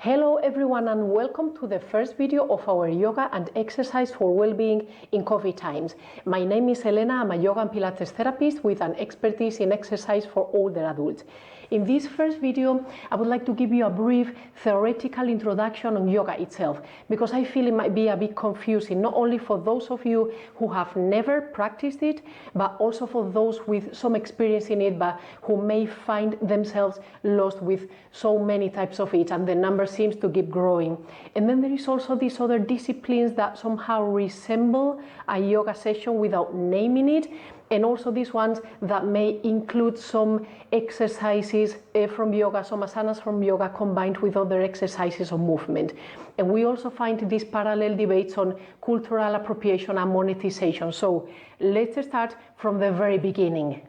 Hello everyone and welcome to the first video of our yoga and exercise for well-being in COVID times. My name is Elena. I'm a yoga and Pilates therapist with an expertise in exercise for older adults. In this first video, I would like to give you a brief theoretical introduction on yoga itself, because I feel it might be a bit confusing, not only for those of you who have never practiced it, but also for those with some experience in it, but who may find themselves lost with so many types of it, and the number seems to keep growing. And then there is also these other disciplines that somehow resemble a yoga session without naming it, and also these ones that may include some exercises from yoga, some asanas from yoga combined with other exercises of movement. And we also find these parallel debates on cultural appropriation and monetization. So let's start from the very beginning.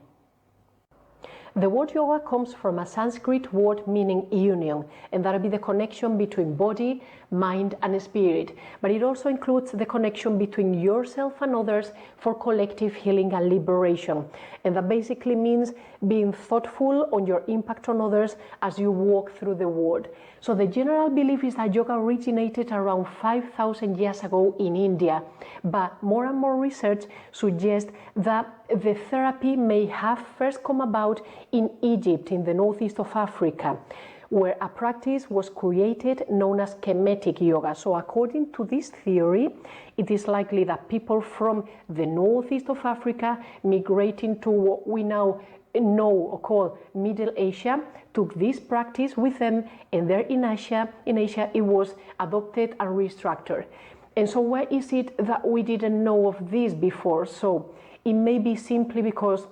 The word yoga comes from a Sanskrit word meaning union, and that would be the connection between body, mind and spirit. But it also includes the connection between yourself and others for collective healing and liberation. And that basically means being thoughtful on your impact on others as you walk through the world. So the general belief is that yoga originated around 5,000 years ago in India, but more and more research suggests that the therapy may have first come about in Egypt, in the northeast of Africa, where a practice was created known as kemetic yoga. So according to this theory, it is likely that people from the northeast of Africa migrating to what we now know or call Middle Asia took this practice with them, and there in Asia it was adopted and restructured. And so why is it that we didn't know of this before? So it may be simply because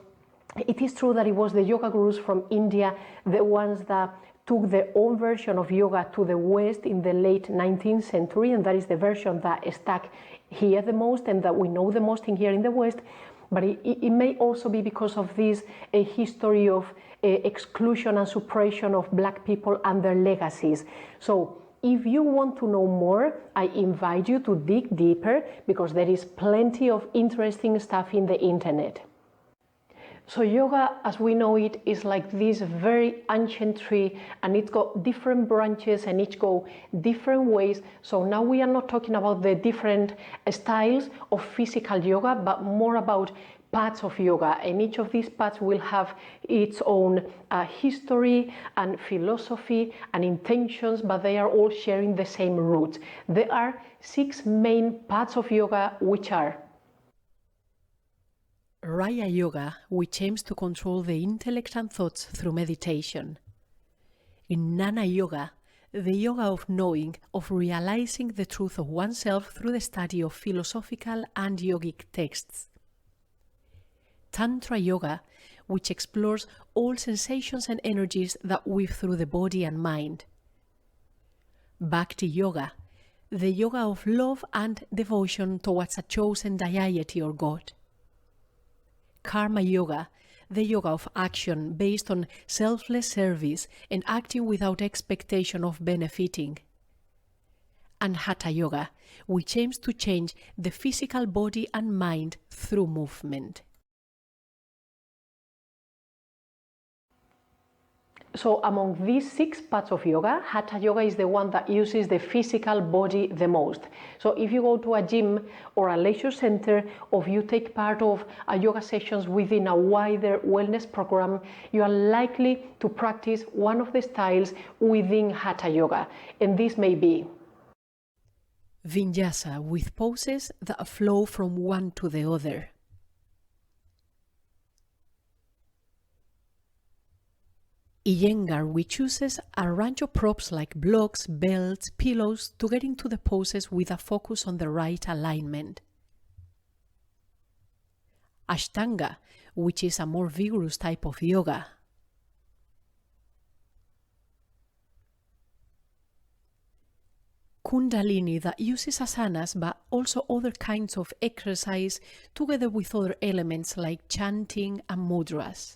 it is true that it was the yoga gurus from India, the ones that took their own version of yoga to the West in the late 19th century, and that is the version that stuck here the most and that we know the most in here in the West. But it may also be because of this history of exclusion and suppression of Black people and their legacies. So if you want to know more, I invite you to dig deeper, because there is plenty of interesting stuff in the internet. So yoga, as we know it, is like this very ancient tree, and it's got different branches and each go different ways. So now we are not talking about the different styles of physical yoga, but more about paths of yoga, and each of these paths will have its own history and philosophy and intentions, but they are all sharing the same roots. There are 6 main paths of yoga, which are Raya Yoga, which aims to control the intellect and thoughts through meditation. Jnana Yoga, the yoga of knowing, of realizing the truth of oneself through the study of philosophical and yogic texts. Tantra Yoga, which explores all sensations and energies that weave through the body and mind. Bhakti Yoga, the yoga of love and devotion towards a chosen deity or God. Karma Yoga, the yoga of action based on selfless service and acting without expectation of benefiting. And Hatha Yoga, which aims to change the physical body and mind through movement. So among these 6 paths of yoga, Hatha Yoga is the one that uses the physical body the most. So if you go to a gym or a leisure center, or if you take part of a yoga sessions within a wider wellness program, you are likely to practice one of the styles within Hatha Yoga. And this may be Vinyasa, with poses that flow from one to the other. Iyengar, which uses a range of props like blocks, belts, pillows to get into the poses with a focus on the right alignment. Ashtanga, which is a more vigorous type of yoga. Kundalini, that uses asanas but also other kinds of exercise together with other elements like chanting and mudras.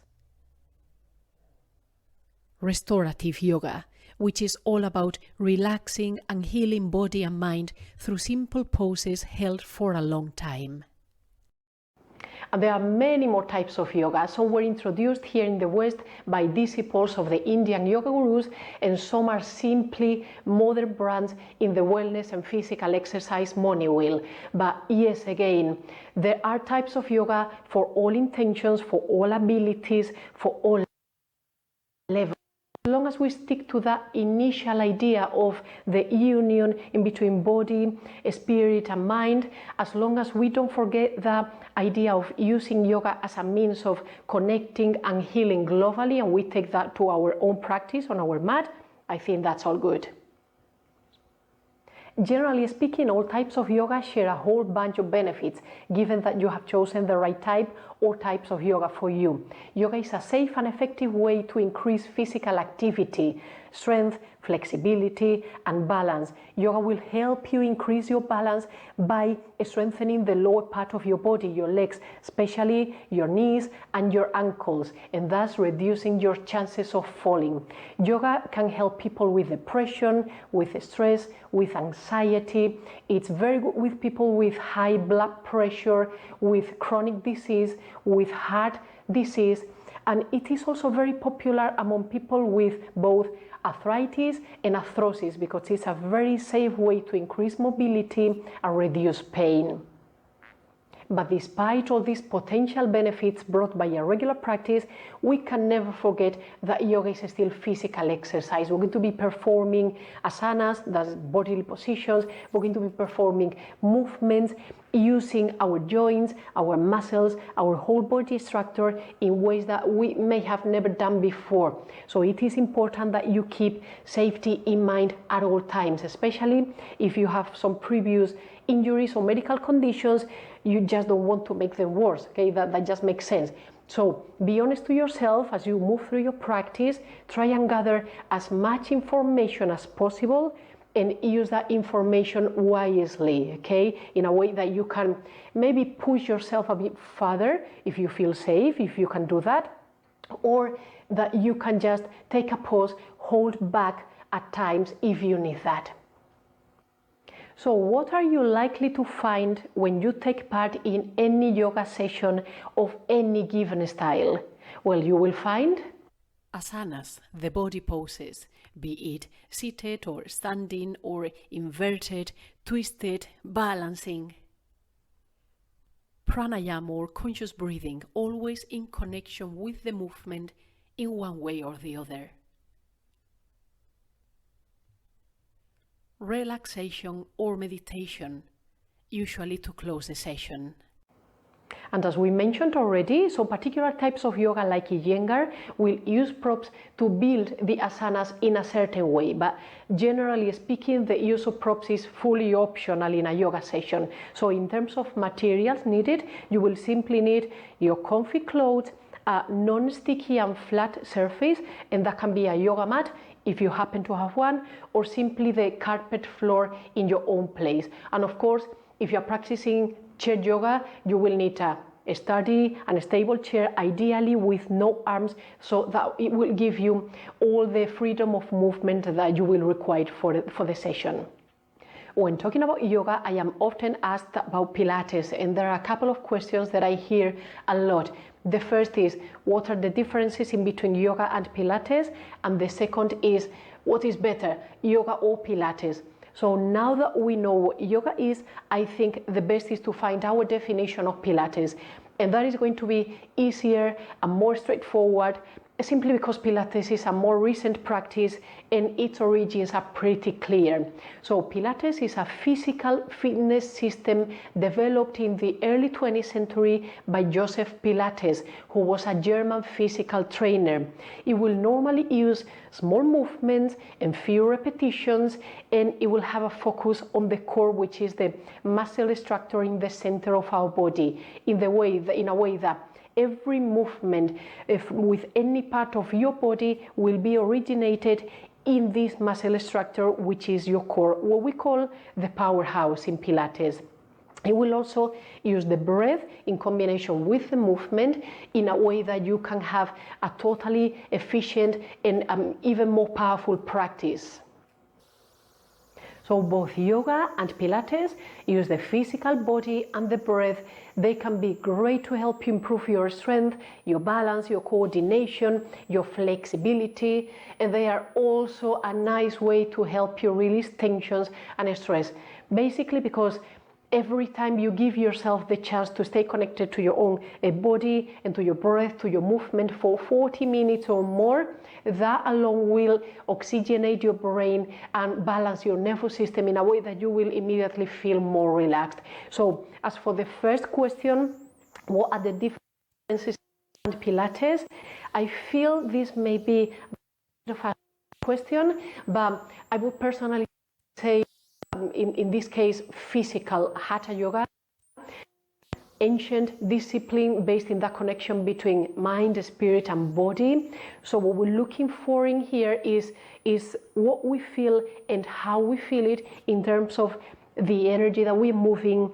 Restorative Yoga, which is all about relaxing and healing body and mind through simple poses held for a long time. And there are many more types of yoga. Some were introduced here in the West by disciples of the Indian yoga gurus, and some are simply modern brands in the wellness and physical exercise money wheel. But yes, again, there are types of yoga for all intentions, for all abilities, for all levels. As long as we stick to that initial idea of the union in between body, spirit and mind, as long as we don't forget the idea of using yoga as a means of connecting and healing globally, and we take that to our own practice on our mat, I think that's all good. Generally speaking, all types of yoga share a whole bunch of benefits, given that you have chosen the right type or types of yoga for you. Yoga is a safe and effective way to increase physical activity, strength, flexibility, and balance. Yoga will help you increase your balance by strengthening the lower part of your body, your legs, especially your knees and your ankles, and thus reducing your chances of falling. Yoga can help people with depression, with stress, with anxiety. It's very good with people with high blood pressure, with chronic disease, with heart disease, and it is also very popular among people with both arthritis and arthrosis, because it's a very safe way to increase mobility and reduce pain. But despite all these potential benefits brought by a regular practice, we can never forget that yoga is still physical exercise. We're going to be performing asanas, that's bodily positions. We're going to be performing movements using our joints, our muscles, our whole body structure in ways that we may have never done before. So it is important that you keep safety in mind at all times, especially if you have some previous injuries or medical conditions. You just don't want to make them worse, okay? That just makes sense. So be honest to yourself as you move through your practice. Try and gather as much information as possible and use that information wisely, okay? In a way that you can maybe push yourself a bit further if you feel safe, if you can do that, or that you can just take a pause, hold back at times if you need that. So what are you likely to find when you take part in any yoga session of any given style? Well, you will find asanas, the body poses, be it seated or standing or inverted, twisted, balancing. Pranayama or conscious breathing, always in connection with the movement in one way or the other. Relaxation or meditation, usually to close the session. And as we mentioned already, some particular types of yoga like Iyengar will use props to build the asanas in a certain way, but generally speaking, the use of props is fully optional in a yoga session. So in terms of materials needed, you will simply need your comfy clothes, a non-sticky and flat surface, and that can be a yoga mat if you happen to have one, or simply the carpet floor in your own place. And of course, if you're practicing chair yoga, you will need a sturdy and stable chair, ideally with no arms, so that it will give you all the freedom of movement that you will require for the session. When talking about yoga, I am often asked about Pilates, and there are a couple of questions that I hear a lot. The first is, what are the differences in between yoga and Pilates? And the second is, what is better, yoga or Pilates? So now that we know what yoga is, I think the best is to find our definition of Pilates. And that is going to be easier and more straightforward, simply because Pilates is a more recent practice and its origins are pretty clear. So Pilates is a physical fitness system developed in the early 20th century by Joseph Pilates, who was a German physical trainer. It will normally use small movements and few repetitions, and it will have a focus on the core, which is the muscle structure in the center of our body, in a way that every movement with any part of your body will be originated in this muscle structure, which is your core, what we call the powerhouse in Pilates. It will also use the breath in combination with the movement in a way that you can have a totally efficient and even more powerful practice. So both yoga and Pilates use the physical body and the breath. They can be great to help you improve your strength, your balance, your coordination, your flexibility, and they are also a nice way to help you release tensions and stress. Basically because every time you give yourself the chance to stay connected to your own body and to your breath, to your movement for 40 minutes or more, that alone will oxygenate your brain and balance your nervous system in a way that you will immediately feel more relaxed. So as for the first question, what are the differences in Pilates? I feel this may be a bit of a question, but I would personally say in this case, physical Hatha Yoga, ancient discipline based in that connection between mind, spirit, and body. So what we're looking for in here is what we feel and how we feel it in terms of the energy that we're moving,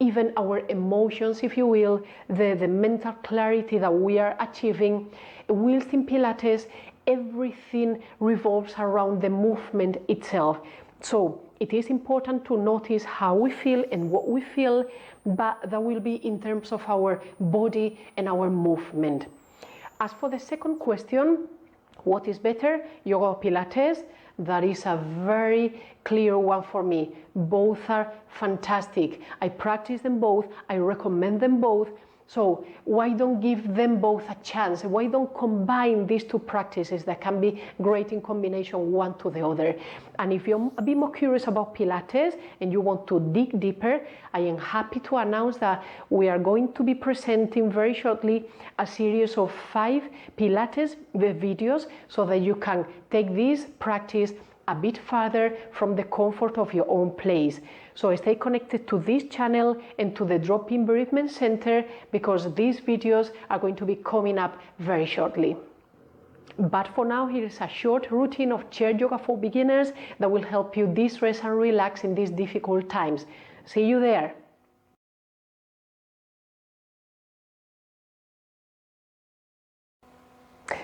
even our emotions, if you will, the mental clarity that we are achieving. Whilst in Pilates, everything revolves around the movement itself. So it is important to notice how we feel and what we feel, but that will be in terms of our body and our movement. As for the second question, what is better, yoga or Pilates? That is a very clear one for me. Both are fantastic. I practice them both. I recommend them both. So why don't give them both a chance? Why don't combine these two practices that can be great in combination one to the other? And if you're a bit more curious about Pilates and you want to dig deeper, I am happy to announce that we are going to be presenting very shortly a series of 5 Pilates videos so that you can take this practice a bit further from the comfort of your own place. So stay connected to this channel and to the Drop-in Bereavement Center because these videos are going to be coming up very shortly. But for now, here is a short routine of chair yoga for beginners that will help you de-stress and relax in these difficult times. See you there.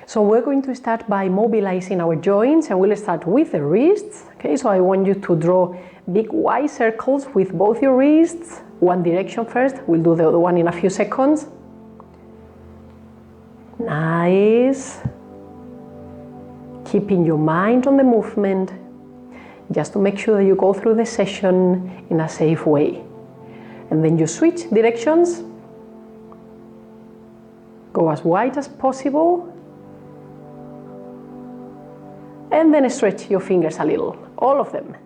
So we're going to start by mobilizing our joints, and we'll start with the wrists. Okay, so I want you to draw big wide circles with both your wrists, one direction first. We'll do the other one in a few seconds. Nice. Keeping your mind on the movement, just to make sure that you go through the session in a safe way. And then you switch directions. Go as wide as possible. And then stretch your fingers a little, all of them.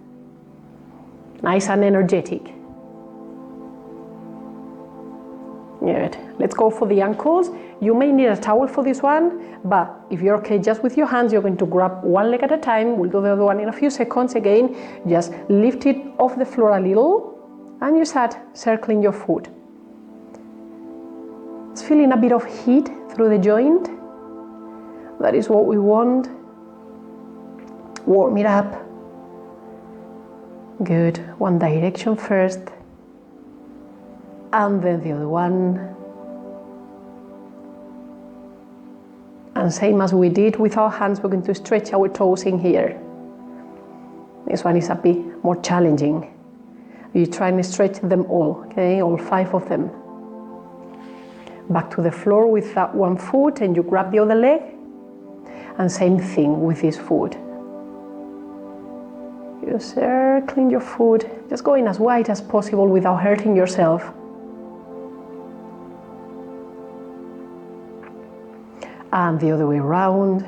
Nice and energetic. Good. Let's go for the ankles. You may need a towel for this one, but if you're okay just with your hands, you're going to grab one leg at a time. We'll do the other one in a few seconds. Again, just lift it off the floor a little, and you start circling your foot. It's feeling a bit of heat through the joint. That is what we want. Warm it up. Good. One direction first, and then the other one. And same as we did with our hands, we're going to stretch our toes in here. This one is a bit more challenging. You try and stretch them all, okay, all 5 of them. Back to the floor with that one foot, and you grab the other leg, and same thing with this foot. You're circling your foot, just going as wide as possible without hurting yourself. And the other way around.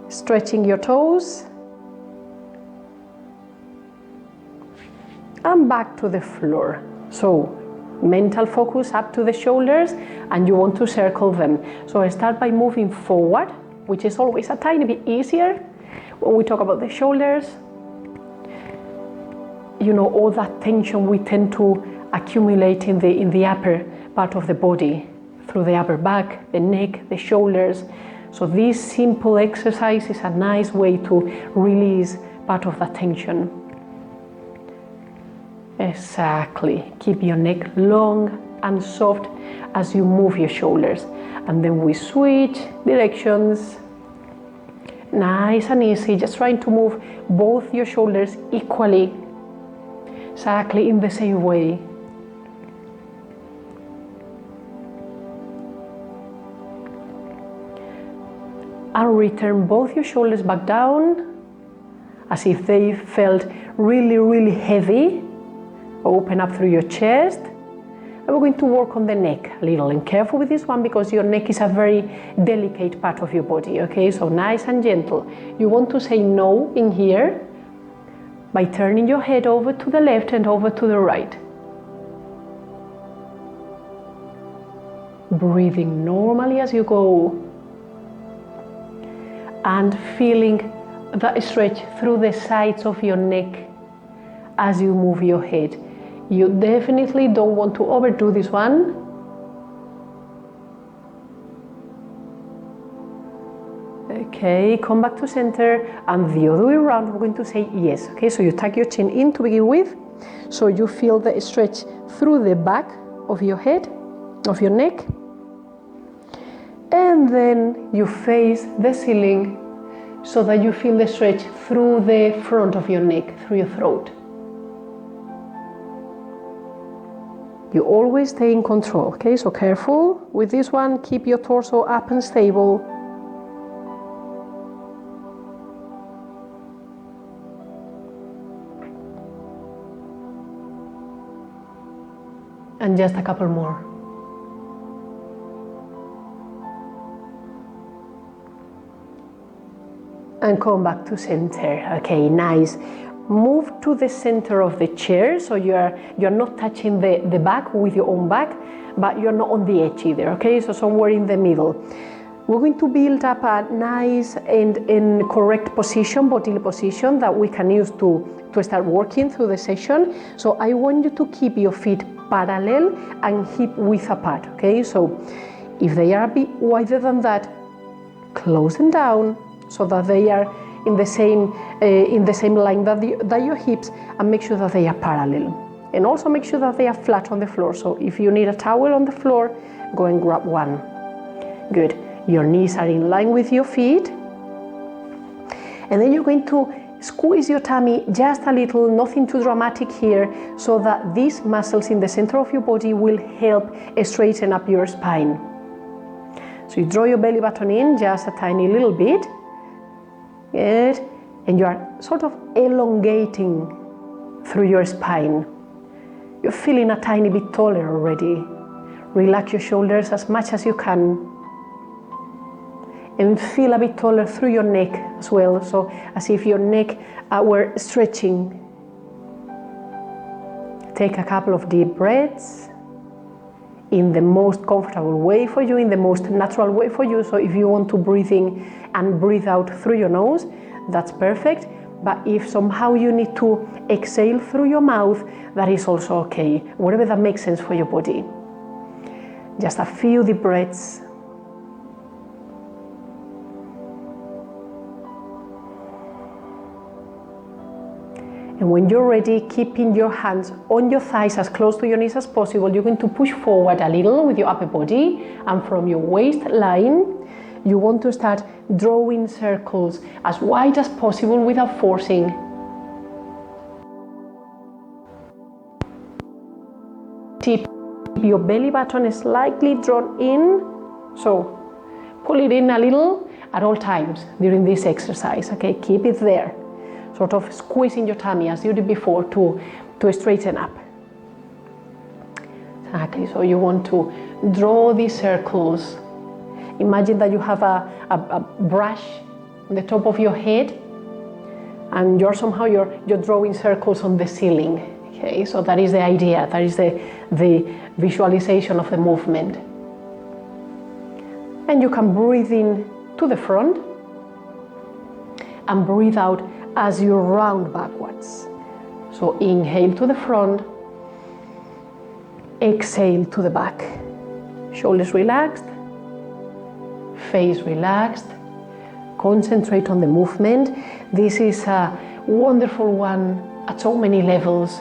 Stretching your toes. And back to the floor. So, mental focus up to the shoulders, and you want to circle them. So I start by moving forward, which is always a tiny bit easier when we talk about the shoulders. You know, all that tension we tend to accumulate in the upper part of the body, through the upper back, the neck, the shoulders. So this simple exercise is a nice way to release part of that tension. Exactly. Keep your neck long and soft as you move your shoulders. And then we switch directions. Nice and easy, just trying to move both your shoulders equally, exactly in the same way. And return both your shoulders back down as if they felt really, really heavy. Open up through your chest. And we're going to work on the neck a little, and careful with this one because your neck is a very delicate part of your body, okay? So nice and gentle. You want to say no in here by turning your head over to the left and over to the right. Breathing normally as you go. And feeling that stretch through the sides of your neck as you move your head. You definitely don't want to overdo this one. Okay, come back to center, and the other way around, we're going to say yes. Okay, so you tuck your chin in to begin with, so you feel the stretch through the back of your head, of your neck. And then you face the ceiling so that you feel the stretch through the front of your neck, through your throat. You always stay in control, okay? So careful with this one, keep your torso up and stable. And just a couple more. And come back to center. Okay, nice. Move to the center of the chair, so you're not touching the back with your own back, but you're not on the edge either, okay? So somewhere in the middle. We're going to build up a nice and correct position, bodily position, that we can use to start working through the session. So I want you to keep your feet parallel and hip width apart, okay? So if they are a bit wider than that, close them down, so that they are in the same line that your hips, and make sure that they are parallel. And also make sure that they are flat on the floor. So if you need a towel on the floor, go and grab one. Good. Your knees are in line with your feet. And then you're going to squeeze your tummy just a little, nothing too dramatic here, so that these muscles in the center of your body will help straighten up your spine. So you draw your belly button in just a tiny little bit. Good. And you are sort of elongating through your spine. You're feeling a tiny bit taller already. Relax your shoulders as much as you can. And feel a bit taller through your neck as well, so as if your neck were stretching. Take a couple of deep breaths in the most comfortable way for you, in the most natural way for you. So if you want to breathe in and breathe out through your nose, that's perfect. But if somehow you need to exhale through your mouth, that is also okay, whatever that makes sense for your body. Just a few deep breaths. And when you're ready, keeping your hands on your thighs as close to your knees as possible, you're going to push forward a little with your upper body, and from your waistline, you want to start drawing circles as wide as possible without forcing. Keep your belly button slightly drawn in, so pull it in a little at all times during this exercise, okay? Keep it there. Sort of squeezing your tummy as you did before to straighten up. Exactly, so you want to draw these circles. Imagine that you have a brush on the top of your head, and you're drawing circles on the ceiling. Okay, so that is the idea, that is the visualization of the movement. And you can breathe in to the front and breathe out as you round backwards. So inhale to the front, exhale to the back. Shoulders relaxed, face relaxed. Concentrate on the movement. This is a wonderful one at so many levels.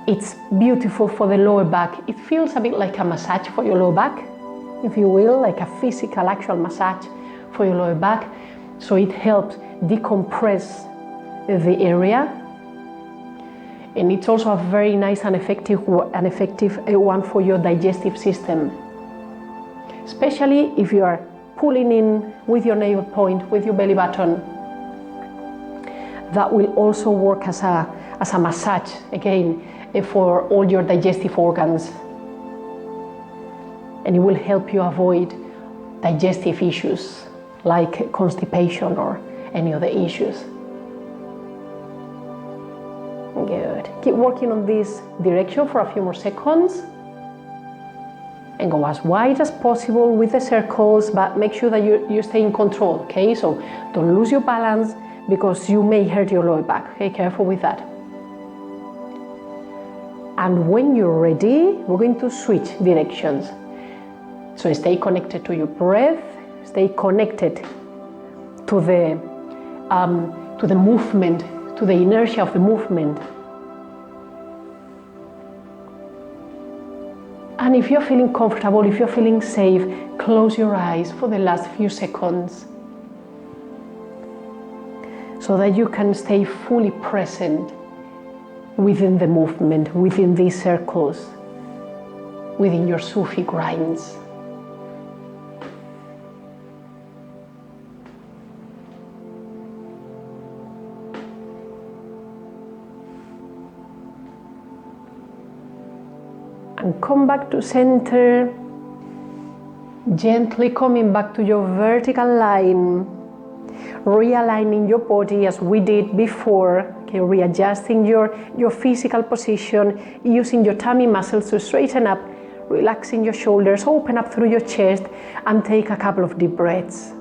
It's beautiful for the lower back. It feels a bit like a massage for your lower back, if you will, like a physical, actual massage for your lower back. So it helps decompress the area. And it's also a very nice and effective one for your digestive system. Especially if you are pulling in with your navel point, with your belly button. That will also work as a massage, again, for all your digestive organs. And it will help you avoid digestive issues like constipation or any other issues. Good. Keep working on this direction for a few more seconds. And go as wide as possible with the circles, but make sure that you stay in control, okay? So don't lose your balance because you may hurt your lower back, okay? Careful with that. And when you're ready, we're going to switch directions. So stay connected to your breath, stay connected to the movement, to the inertia of the movement. And if you're feeling comfortable, if you're feeling safe, close your eyes for the last few seconds so that you can stay fully present within the movement, within these circles, within your Sufi grinds. And come back to center, gently coming back to your vertical line, realigning your body as we did before, okay, readjusting your physical position, using your tummy muscles to straighten up, relaxing your shoulders, open up through your chest, and take a couple of deep breaths.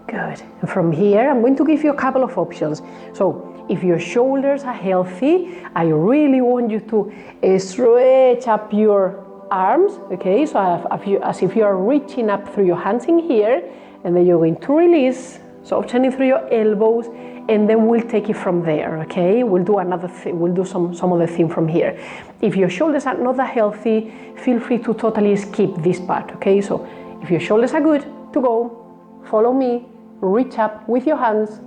Good. And from here, I'm going to give you a couple of options. So, if your shoulders are healthy, I really want you to stretch up your arms, okay? So as if you are reaching up through your hands in here, and then you're going to release, softening through your elbows, and then we'll take it from there, okay? We'll do another thing, we'll do some other thing from here. If your shoulders are not that healthy, feel free to totally skip this part, okay? So if your shoulders are good to go, follow me, reach up with your hands.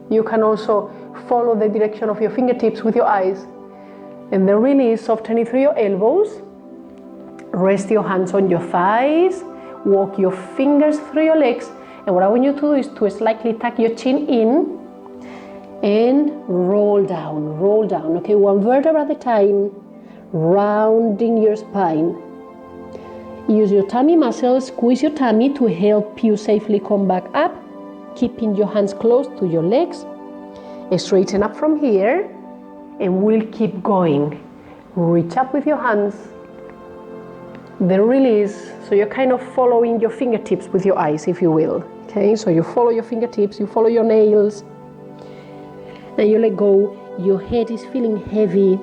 You can also follow the direction of your fingertips with your eyes. And then release, softening through your elbows. Rest your hands on your thighs. Walk your fingers through your legs. And what I want you to do is to slightly tuck your chin in and roll down, okay? One vertebra at a time, rounding your spine. Use your tummy muscles, squeeze your tummy to help you safely come back up, keeping your hands close to your legs. Straighten up from here, and we'll keep going. Reach up with your hands, then release. So you're kind of following your fingertips with your eyes, if you will. Okay, so you follow your fingertips, you follow your nails, then you let go. Your head is feeling heavy,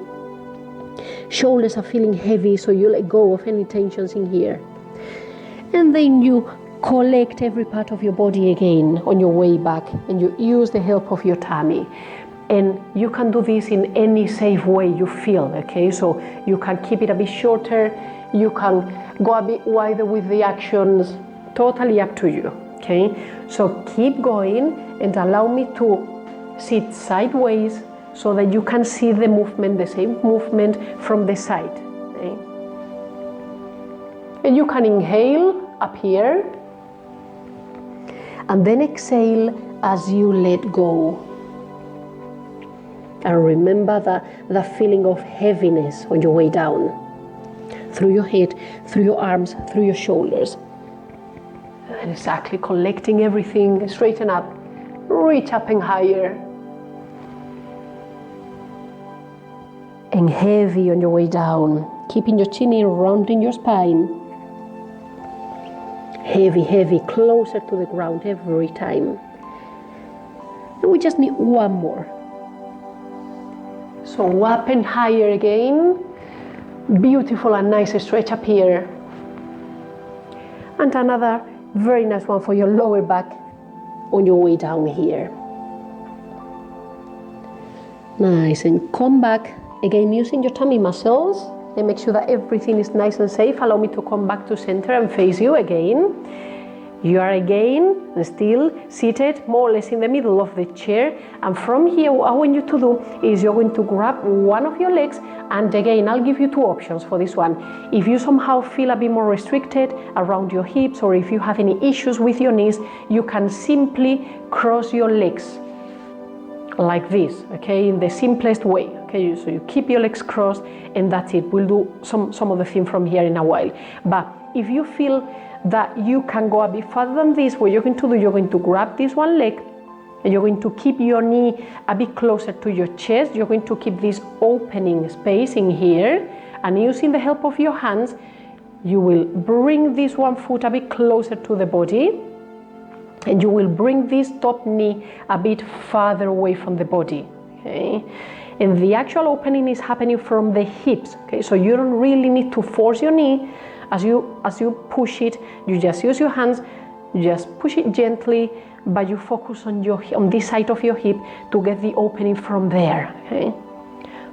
shoulders are feeling heavy, so you let go of any tensions in here. And then you collect every part of your body again on your way back, and you use the help of your tummy. And you can do this in any safe way you feel, okay? So you can keep it a bit shorter, you can go a bit wider with the actions, totally up to you, okay? So keep going and allow me to sit sideways so that you can see the movement, the same movement from the side, okay? And you can inhale up here, and then exhale as you let go. And remember the feeling of heaviness on your way down, through your head, through your arms, through your shoulders. And exactly collecting everything, straighten up, reach up and higher. And heavy on your way down, keeping your chin in, rounding your spine. Heavy, heavy, closer to the ground every time. And we just need one more. So up and higher again. Beautiful and nice stretch up here. And another very nice one for your lower back on your way down here. Nice, and come back again using your tummy muscles. and make sure that everything is nice and safe. Allow me to come back to center and face you again. You are again still seated more or less in the middle of the chair, and from here what I want you to do is you're going to grab one of your legs, and again I'll give you two options for this one. If you somehow feel a bit more restricted around your hips, or if you have any issues with your knees, you can simply cross your legs like this, okay, in the simplest way, okay. So you keep your legs crossed, and that's it. We'll do some of the thing from here in a while. But if you feel that you can go a bit further than this, what you're going to do, you're going to grab this one leg, and you're going to keep your knee a bit closer to your chest. You're going to keep this opening space in here, and using the help of your hands, you will bring this one foot a bit closer to the body, and you will bring this top knee a bit farther away from the body, okay? And the actual opening is happening from the hips, okay? So you don't really need to force your knee. As you push it, you just use your hands, you just push it gently, but you focus on this side of your hip to get the opening from there, okay?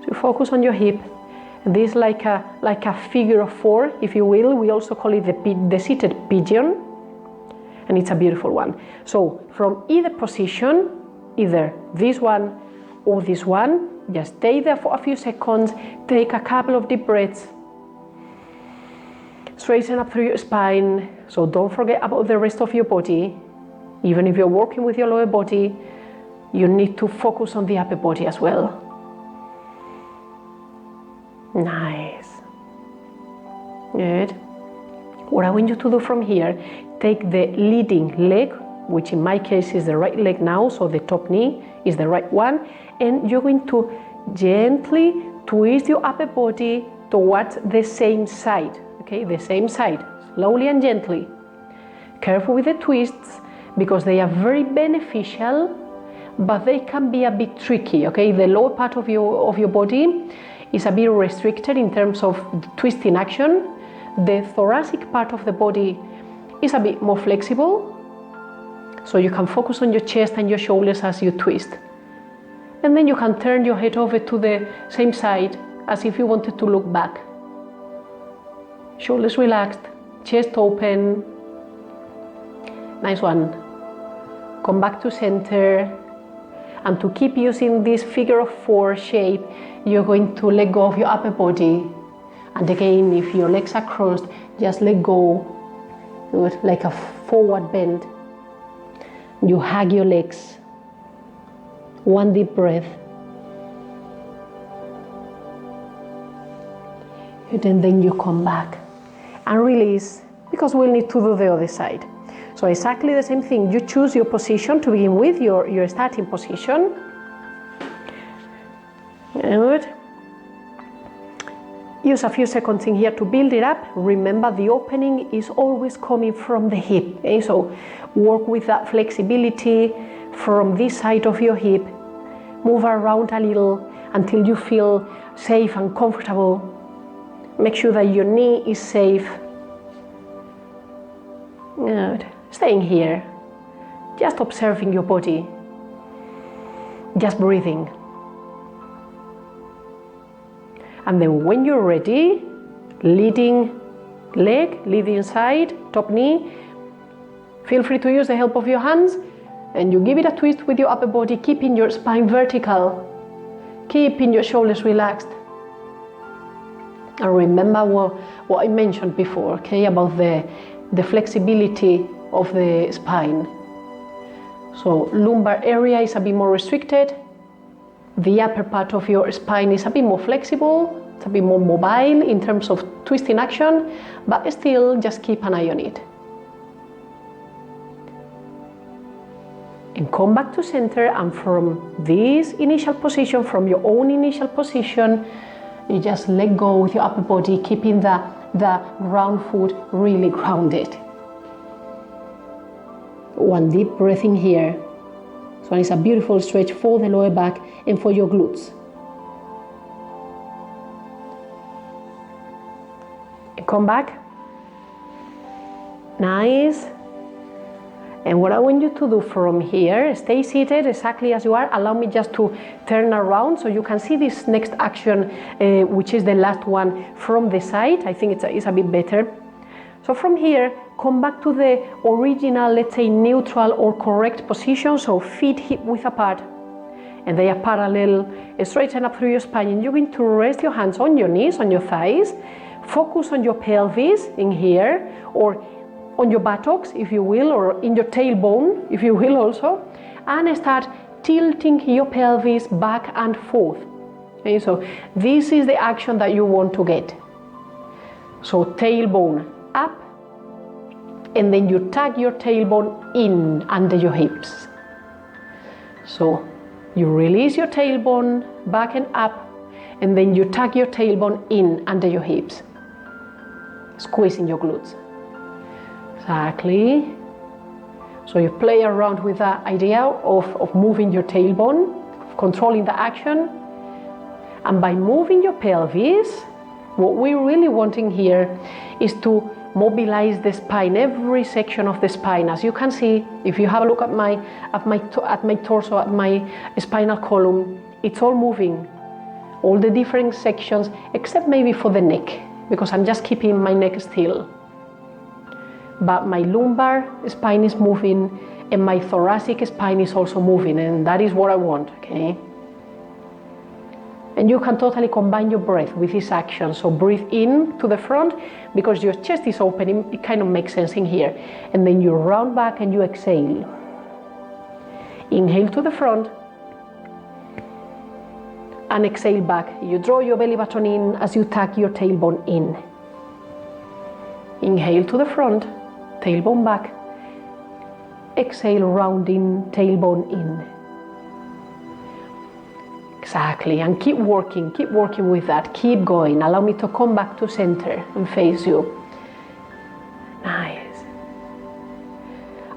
So you focus on your hip. This is like a figure of four, if you will. We also call it the seated pigeon, and it's a beautiful one. So from either position, either this one or this one, just stay there for a few seconds, take a couple of deep breaths, straighten up through your spine. So don't forget about the rest of your body. Even if you're working with your lower body, you need to focus on the upper body as well. Nice. Good. What I want you to do from here, take the leading leg, which in my case is the right leg now, so the top knee is the right one, and you're going to gently twist your upper body towards the same side, okay, the same side, slowly and gently. Careful with the twists, because they are very beneficial, but they can be a bit tricky, okay? The lower part of your body is a bit restricted in terms of twisting action. The thoracic part of the body is a bit more flexible, so you can focus on your chest and your shoulders as you twist. And then you can turn your head over to the same side as if you wanted to look back. Shoulders relaxed, chest open. Nice one. Come back to center, and to keep using this figure of four shape, you're going to let go of your upper body. And again, if your legs are crossed, just let go. Do it like a forward bend. You hug your legs. One deep breath. And then you come back and release, because we'll need to do the other side. So exactly the same thing. You choose your position to begin with, your starting position. Good. Use a few seconds in here to build it up. Remember, the opening is always coming from the hip, okay? So work with that flexibility from this side of your hip. Move around a little until you feel safe and comfortable. Make sure that your knee is safe. Good. Staying here, just observing your body, just breathing. And then when you're ready, leading leg, leading side, top knee, feel free to use the help of your hands, and you give it a twist with your upper body, keeping your spine vertical, keeping your shoulders relaxed. And remember what I mentioned before, okay, about the flexibility of the spine. So lumbar area is a bit more restricted. The upper part of your spine is a bit more flexible, it's a bit more mobile in terms of twisting action, but still just keep an eye on it. And come back to center, and from this initial position, from your own initial position, you just let go with your upper body, keeping the ground foot really grounded. One deep breath in here. So it's a beautiful stretch for the lower back and for your glutes. And come back. Nice. And what I want you to do from here, stay seated exactly as you are. Allow me just to turn around so you can see this next action, which is the last one from the side. I think it's a bit better. So from here, come back to the original, let's say neutral or correct position. So feet hip width apart and they are parallel. Straighten up through your spine, and you're going to rest your hands on your knees, on your thighs. Focus on your pelvis in here, or on your buttocks, if you will, or in your tailbone, if you will also, and start tilting your pelvis back and forth. Okay, so this is the action that you want to get. So tailbone up, and then you tuck your tailbone in under your hips. So you release your tailbone back and up, and then you tuck your tailbone in under your hips, squeezing your glutes. Exactly. So you play around with the idea of moving your tailbone, of controlling the action. And by moving your pelvis, what we're really wanting here is to mobilize the spine, every section of the spine. As you can see, if you have a look at my torso, at my spinal column, it's all moving. All the different sections, except maybe for the neck, because I'm just keeping my neck still. But my lumbar spine is moving, and my thoracic spine is also moving, and that is what I want, okay? And you can totally combine your breath with this action. So breathe in to the front, because your chest is open, it kind of makes sense in here. And then you round back and you exhale. Inhale to the front, and exhale back. You draw your belly button in as you tuck your tailbone in. Inhale to the front, tailbone back. Exhale, rounding, tailbone in. Exactly, and keep working with that, keep going. Allow me to come back to center and face you. Nice.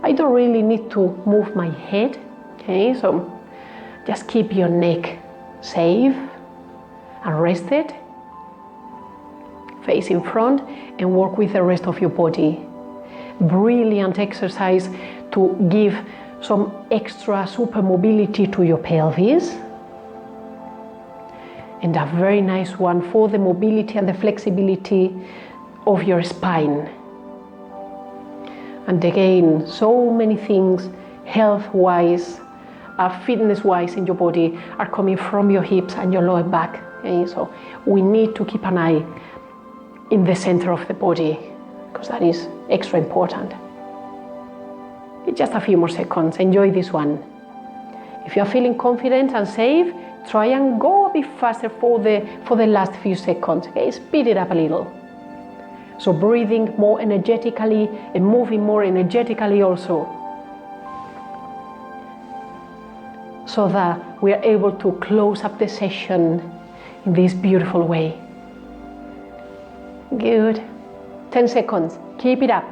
I don't really need to move my head, okay? So just keep your neck safe and rested. Face in front and work with the rest of your body. Brilliant exercise to give some extra super mobility to your pelvis. And a very nice one for the mobility and the flexibility of your spine. And again, so many things health-wise, fitness-wise in your body are coming from your hips and your lower back. Okay? So we need to keep an eye in the center of the body, because that is extra important. Just a few more seconds. Enjoy this one. If you're feeling confident and safe, try and go a bit faster for the last few seconds. Okay? Speed it up a little. So breathing more energetically and moving more energetically also, so that we are able to close up the session in this beautiful way. Good. 10 seconds. Keep it up.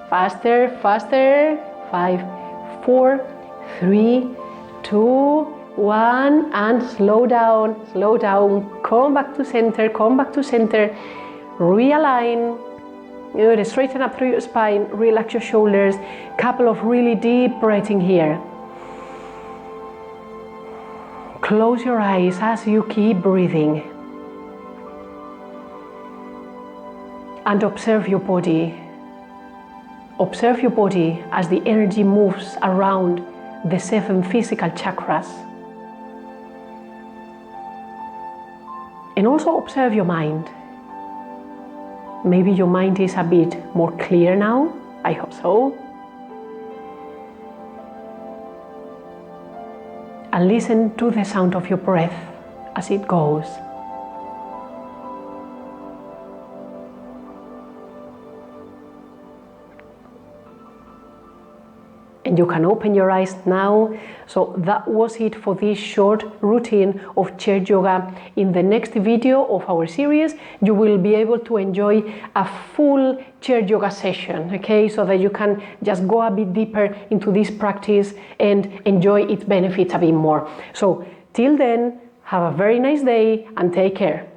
Faster, faster. 5, 4, 3, 2, 1, and slow down, slow down. Come back to center, come back to center. Realign. Good. Straighten up through your spine. Relax your shoulders. Couple of really deep breaths in here. Close your eyes as you keep breathing. And observe your body. Observe your body as the energy moves around the 7 physical chakras. And also observe your mind. Maybe your mind is a bit more clear now. I hope so. And listen to the sound of your breath as it goes. And you can open your eyes now. So that was it for this short routine of chair yoga. In the next video of our series, you will be able to enjoy a full chair yoga session, okay? So that you can just go a bit deeper into this practice and enjoy its benefits a bit more. So till then, have a very nice day and take care.